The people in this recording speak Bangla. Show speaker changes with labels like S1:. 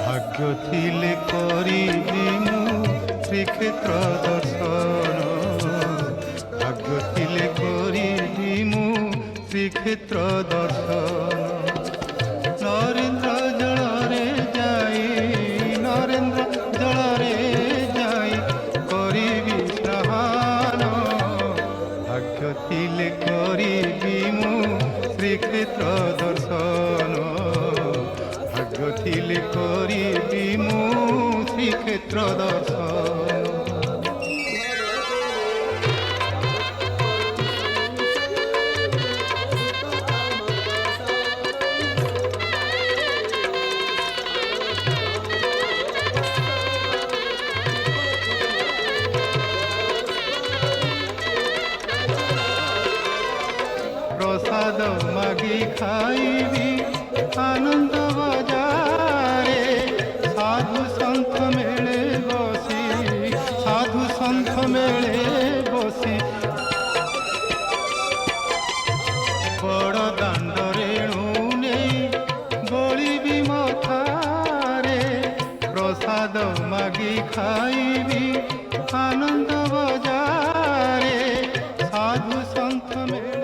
S1: ভাগ্য থিলে করিবি মু শ্রীক্ষেত্র দর্শন, ভাগ্য থিলে করিবি মু শ্রীক্ষেত্র দর্শন। নরেন্দ্র জଳରେ যাই, নরেন্দ্র জଳରେ যাই করিবি স্নান, ভাগ্য থিলে করিবি মু শ্রীক্ষেত্র দর্শন, ভাগ্য থিলে করিবি মু শ্রীক্ষেত্র দর্শন। প্রসাদ মাগি খাইবি আনন্দ বাজারে, সাধু সন্থ মেলে বসি, সাধু সন্থ মেলে বসি, বড় দাণ্ড রেণু নেই বলিবি মথারে। প্রসাদ মাগি খাইবি আনন্দ বাজারে, সাধু সন্থ মেলে